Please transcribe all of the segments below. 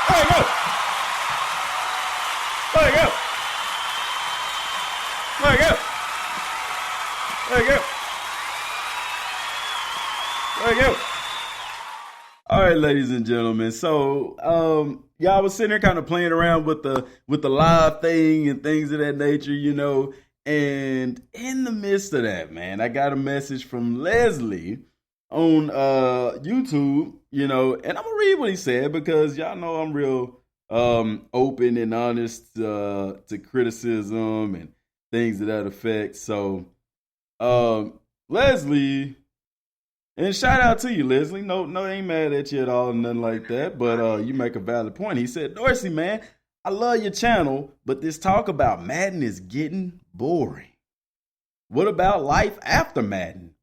There you go. There you go. There you go. There you go. There you go. All right, ladies and gentlemen. So, y'all was sitting there kind of playing around with the live thing and things of that nature, you know. And in the midst of that, man, I got a message from Leslie on YouTube, you know, and I'm gonna read what he said because y'all know I'm real open and honest to criticism and things of that effect. So, Leslie. And shout out to you, Leslie. No, ain't mad at you at all, nothing like that. But you make a valid point. He said, Dorsey, man, I love your channel, but this talk about Madden is getting boring. What about life after Madden?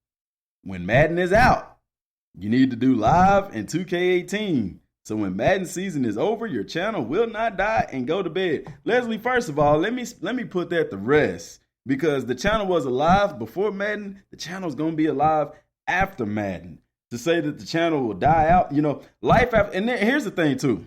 When Madden is out, you need to do live in 2K18. So when Madden season is over, your channel will not die and go to bed. Leslie, first of all, let me put that to rest because the channel was alive before Madden. The channel is going to be alive after Madden. To say that the channel will die out, you know, life after. And then, here's the thing too.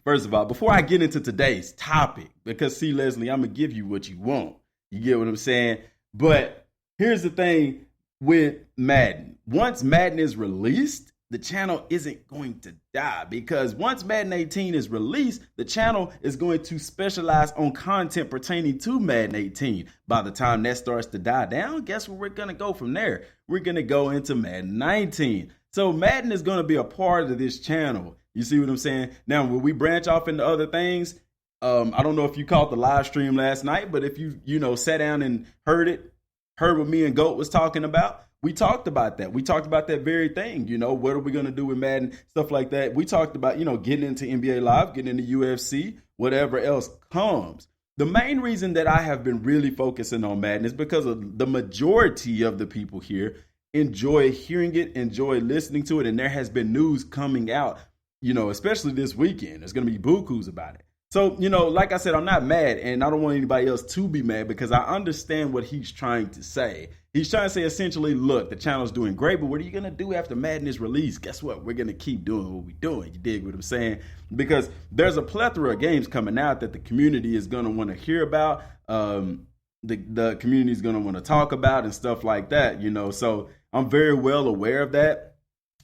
First of all, before I get into today's topic, because see, Leslie, I'm gonna give you what you want. You get what I'm saying? But here's the thing with Madden. Once Madden is released, the channel isn't going to die because once Madden 18 is released, the channel is going to specialize on content pertaining to Madden 18. By the time that starts to die down, guess where we're going to go from there? We're going to go into Madden 19. So Madden is going to be a part of this channel. You see what I'm saying? Now, when we branch off into other things, I don't know if you caught the live stream last night, but if you sat down and heard what me and Goat was talking about, we talked about that. We talked about that very thing. You know, what are we going to do with Madden, stuff like that. We talked about, getting into NBA Live, getting into UFC, whatever else comes. The main reason that I have been really focusing on Madden is because of the majority of the people here enjoy hearing it, enjoy listening to it. And there has been news coming out, especially this weekend. There's going to be bukus about it. So, like I said, I'm not mad and I don't want anybody else to be mad because I understand what he's trying to say. He's trying to say essentially, look, the channel's doing great, but what are you going to do after Madden is released? Guess what? We're going to keep doing what we're doing. You dig what I'm saying? Because there's a plethora of games coming out that the community is going to want to hear about. The community is going to want to talk about and stuff like that, So I'm very well aware of that.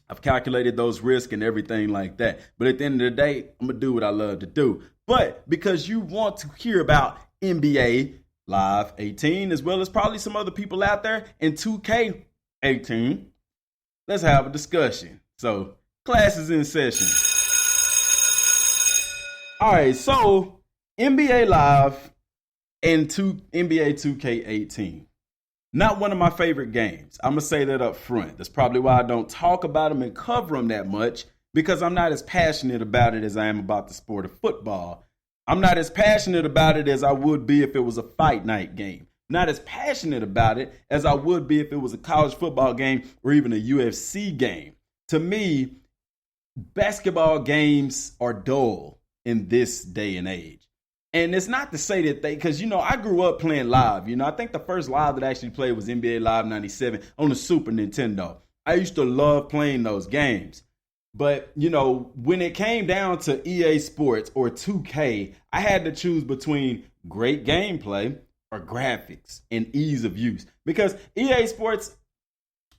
I've calculated those risks and everything like that. But at the end of the day, I'm going to do what I love to do. But because you want to hear about NBA Live 18, as well as probably some other people out there in 2K18, let's have a discussion. So, class is in session. All right, so NBA Live and NBA 2K18. Not one of my favorite games. I'm going to say that up front. That's probably why I don't talk about them and cover them that much, because I'm not as passionate about it as I am about the sport of football. I'm not as passionate about it as I would be if it was a fight night game. Not as passionate about it as I would be if it was a college football game or even a UFC game. To me, basketball games are dull in this day and age. And it's not to say that because, I grew up playing live. I think the first live that I actually played was NBA Live 97 on the Super Nintendo. I used to love playing those games. But, when it came down to EA Sports or 2K, I had to choose between great gameplay or graphics and ease of use. Because EA Sports,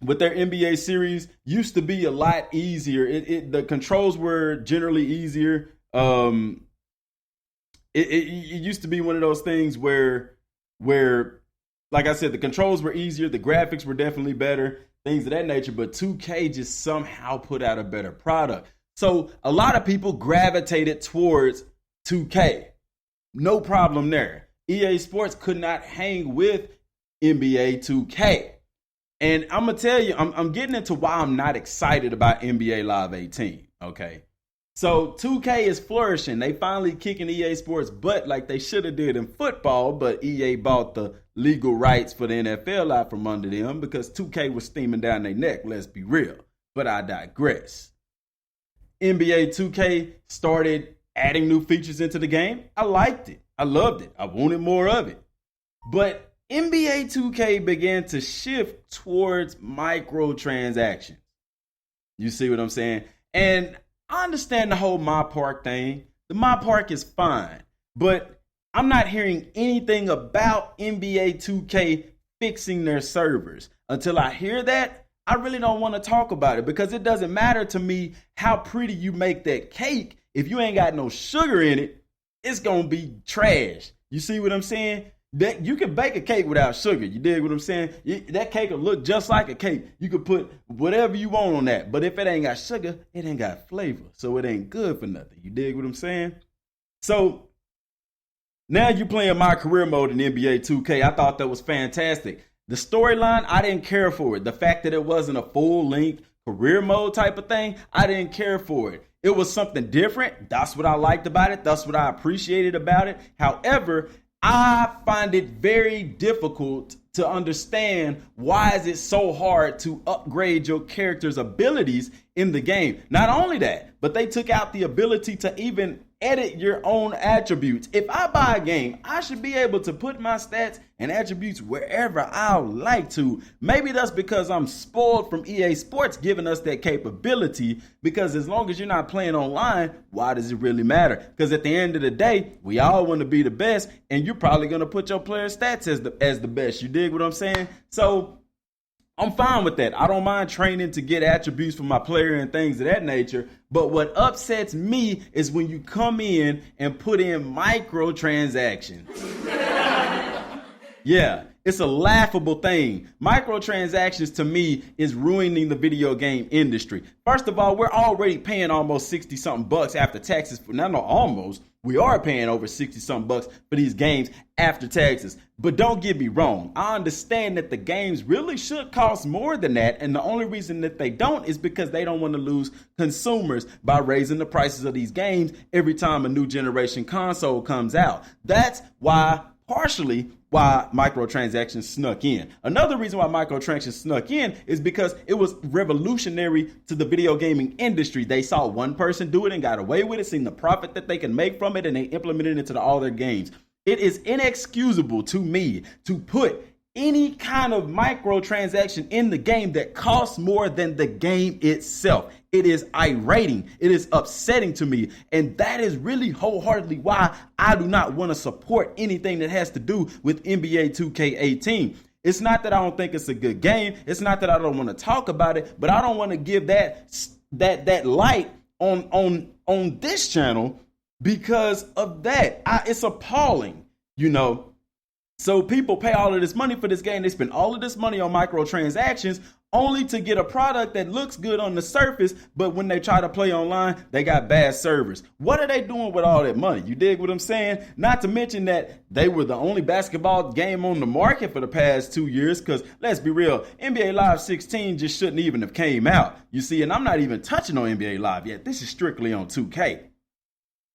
with their NBA series, used to be a lot easier. The controls were generally easier. It used to be one of those things where, like I said, the controls were easier. The graphics were definitely better. Things of that nature, but 2K just somehow put out a better product. So a lot of people gravitated towards 2K. No problem there. EA Sports could not hang with NBA 2K. And I'm going to tell you, I'm getting into why I'm not excited about NBA Live 18, okay? So 2K is flourishing. They finally kicking EA Sports butt like they should have did in football, but EA bought the legal rights for the NFL out from under them because 2K was steaming down their neck, let's be real. But I digress. NBA 2K started adding new features into the game. I liked it. I loved it. I wanted more of it. But NBA 2K began to shift towards microtransactions. You see what I'm saying? And I understand the whole My Park thing. The My Park is fine, but I'm not hearing anything about NBA 2K fixing their servers. Until I hear that, I really don't want to talk about it, because it doesn't matter to me how pretty you make that cake. If you ain't got no sugar in it, it's going to be trash. You see what I'm saying? That you can bake a cake without sugar. You dig what I'm saying? That cake will look just like a cake. You could put whatever you want on that. But if it ain't got sugar, it ain't got flavor. So it ain't good for nothing. You dig what I'm saying? So now you're playing my career mode in NBA 2K. I thought that was fantastic. The storyline, I didn't care for it. The fact that it wasn't a full-length career mode type of thing, I didn't care for it. It was something different. That's what I liked about it. That's what I appreciated about it. However, I find it very difficult to understand why is it so hard to upgrade your character's abilities in the game. Not only that, but they took out the ability to even edit your own attributes. If I buy a game, I should be able to put my stats and attributes wherever I like to. Maybe that's because I'm spoiled from EA Sports giving us that capability, because as long as you're not playing online, why does it really matter? Because at the end of the day, we all want to be the best, and you're probably going to put your player stats as the best. You dig what I'm saying? So I'm fine with that. I don't mind training to get attributes for my player and things of that nature. But what upsets me is when you come in and put in microtransactions. Yeah, it's a laughable thing. Microtransactions to me is ruining the video game industry. First of all, we're already paying almost 60 something bucks after taxes. We are paying over 60 something bucks for these games after taxes. But don't get me wrong. I understand that the games really should cost more than that. And the only reason that they don't is because they don't want to lose consumers by raising the prices of these games every time a new generation console comes out. That's partially why microtransactions snuck in. Another reason why microtransactions snuck in is because it was revolutionary to the video gaming industry. They saw one person do it and got away with it, seen the profit that they can make from it, and they implemented it into all their games. It is inexcusable to me to put any kind of microtransaction in the game that costs more than the game itself. It is irating. It is upsetting to me. And that is really wholeheartedly why I do not want to support anything that has to do with NBA 2K18. It's not that I don't think it's a good game. It's not that I don't want to talk about it, but I don't want to give that light on this channel because of that. It's appalling, you know. So people pay all of this money for this game. They spend all of this money on microtransactions only to get a product that looks good on the surface, but when they try to play online, they got bad servers. What are they doing with all that money? You dig what I'm saying? Not to mention that they were the only basketball game on the market for the past 2 years, because let's be real, NBA Live 16 just shouldn't even have came out. You see, and I'm not even touching on NBA Live yet. This is strictly on 2K.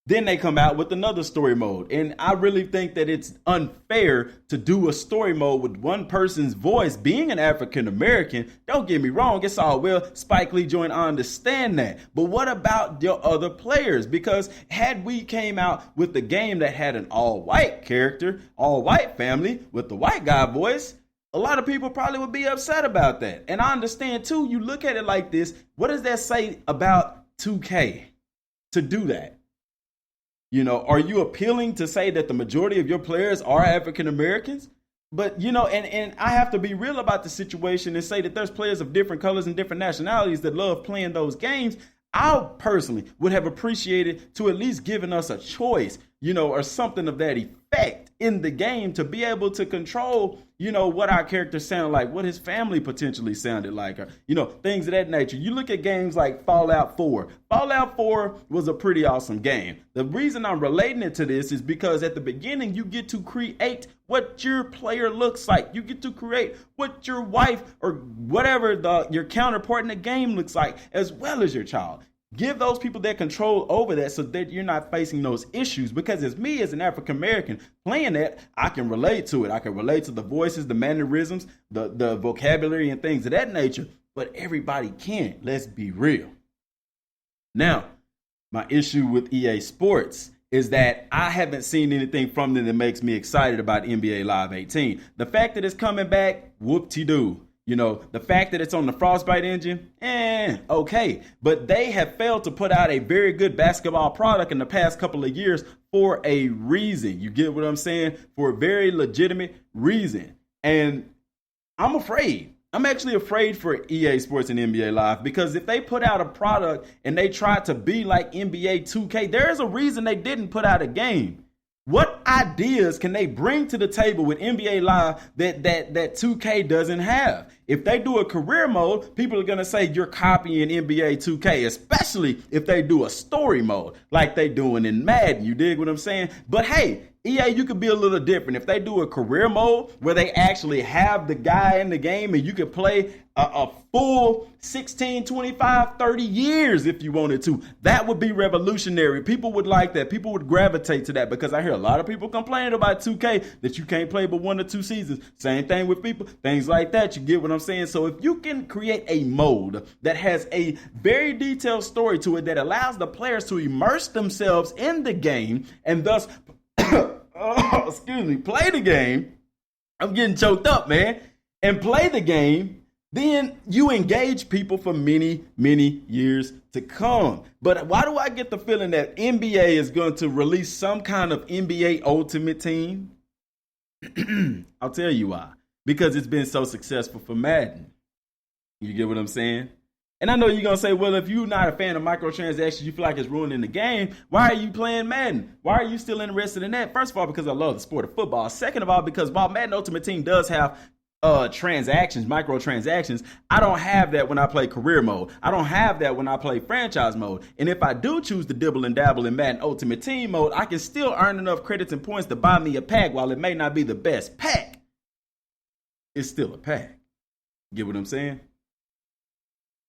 Then they come out with another story mode. And I really think that it's unfair to do a story mode with one person's voice being an African American. Don't get me wrong. It's all well. Spike Lee joined. I understand that. But what about your other players? Because had we came out with the game that had an all white character, all white family with the white guy voice, a lot of people probably would be upset about that. And I understand too. You look at it like this. What does that say about 2K to do that? You know, are you appealing to say that the majority of your players are African Americans? But, you know, and I have to be real about the situation and say that there's players of different colors and different nationalities that love playing those games. I personally would have appreciated to at least giving us a choice, you know, or something of that effect in the game to be able to control, you know, what our characters sound like, what his family potentially sounded like, or, you know, things of that nature. You look at games like Fallout 4. Fallout 4 was a pretty awesome game. The reason I'm relating it to this is because at the beginning, you get to create what your player looks like. You get to create what your wife or whatever your counterpart in the game looks like, as well as your child. Give those people that control over that so that you're not facing those issues. Because as me, as an African American playing that, I can relate to it. I can relate to the voices, the mannerisms, the vocabulary and things of that nature. But everybody can't. Let's be real. Now, my issue with EA Sports is that I haven't seen anything from them that makes me excited about NBA Live 18. The fact that it's coming back, whoop-de-doo. You know, the fact that it's on the Frostbite engine, okay. But they have failed to put out a very good basketball product in the past couple of years for a reason. You get what I'm saying? For a very legitimate reason. And I'm afraid. I'm actually afraid for EA Sports and NBA Live, because if they put out a product and they try to be like NBA 2K, there is a reason they didn't put out a game. What ideas can they bring to the table with NBA Live that 2K doesn't have? If they do a career mode, people are going to say you're copying NBA 2K, especially if they do a story mode like they doing in Madden. You dig what I'm saying? But hey, EA, you could be a little different. If they do a career mode where they actually have the guy in the game and you could play a full 16, 25, 30 years if you wanted to, that would be revolutionary. People would like that. People would gravitate to that, because I hear a lot of people complaining about 2K that you can't play but 1 or 2 seasons. Same thing with people, things like that. You get what I'm saying? So if you can create a mode that has a very detailed story to it that allows the players to immerse themselves in the game and thus play the game. I'm getting choked up, man. And play the game, then you engage people for many, many years to come. But why do I get the feeling that NBA is going to release some kind of NBA Ultimate Team? I'll tell you why. Because it's been so successful for Madden. You get what I'm saying? And I know you're going to say, well, if you're not a fan of microtransactions, you feel like it's ruining the game, why are you playing Madden? Why are you still interested in that? First of all, because I love the sport of football. Second of all, because while Madden Ultimate Team does have transactions, microtransactions, I don't have that when I play career mode. I don't have that when I play franchise mode. And if I do choose to dibble and dabble in Madden Ultimate Team mode, I can still earn enough credits and points to buy me a pack. While it may not be the best pack, it's still a pack. Get what I'm saying?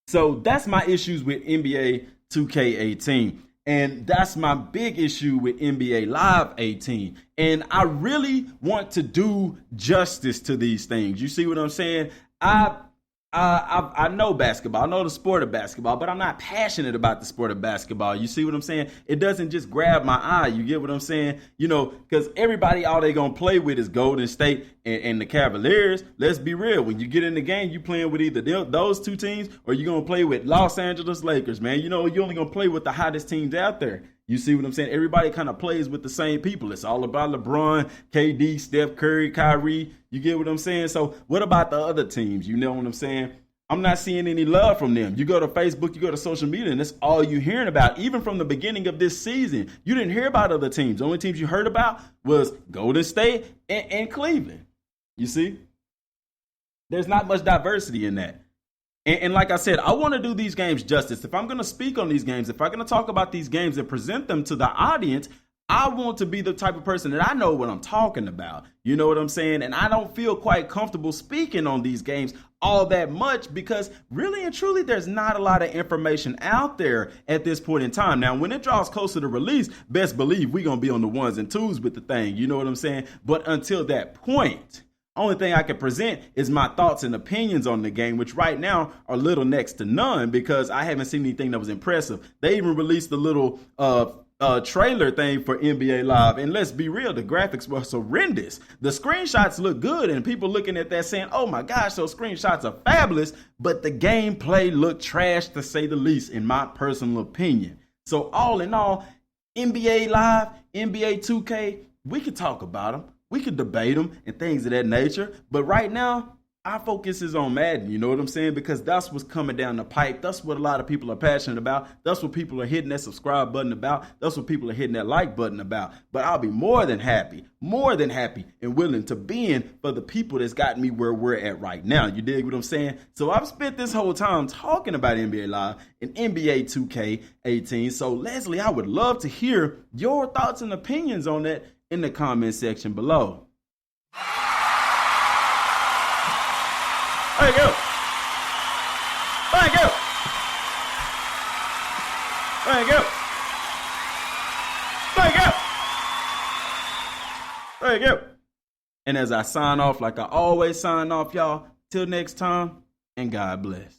So that's my issues with NBA 2K18. And that's my big issue with NBA Live 18. And I really want to do justice to these things. You see what I'm saying? I know basketball. I know the sport of basketball, but I'm not passionate about the sport of basketball. You see what I'm saying? It doesn't just grab my eye. You get what I'm saying? You know, because everybody, all they going to play with is Golden State and the Cavaliers. Let's be real. When you get in the game, you playing with either those two teams or you're going to play with Los Angeles Lakers, man. You know, you're only going to play with the hottest teams out there. You see what I'm saying? Everybody kind of plays with the same people. It's all about LeBron, KD, Steph Curry, Kyrie. You get what I'm saying? So what about the other teams? You know what I'm saying? I'm not seeing any love from them. You go to Facebook, you go to social media, and that's all you're hearing about. Even from the beginning of this season, you didn't hear about other teams. The only teams you heard about was Golden State and Cleveland. You see? There's not much diversity in that. And like I said, I want to do these games justice. If I'm going to speak on these games, if I'm going to talk about these games and present them to the audience, I want to be the type of person that I know what I'm talking about. You know what I'm saying? And I don't feel quite comfortable speaking on these games all that much because really and truly, there's not a lot of information out there at this point in time. Now, when it draws closer to release, best believe we're going to be on the ones and twos with the thing. You know what I'm saying? But until that point, only thing I can present is my thoughts and opinions on the game, which right now are little next to none because I haven't seen anything that was impressive. They even released a little trailer thing for NBA Live. And let's be real, the graphics were horrendous. The screenshots look good and people looking at that saying, oh my gosh, those screenshots are fabulous. But the gameplay looked trash to say the least, in my personal opinion. So all in all, NBA Live, NBA 2K, we could talk about them. We could debate them and things of that nature. But right now, our focus is on Madden. You know what I'm saying? Because that's what's coming down the pipe. That's what a lot of people are passionate about. That's what people are hitting that subscribe button about. That's what people are hitting that like button about. But I'll be more than happy and willing to be in for the people that's got me where we're at right now. You dig what I'm saying? So I've spent this whole time talking about NBA Live and NBA 2K18. So Leslie, I would love to hear your thoughts and opinions on that in the comment section below. Thank you. Thank you. Thank you. Thank you. Thank you. And as I sign off, like I always sign off, y'all, till next time, and God bless.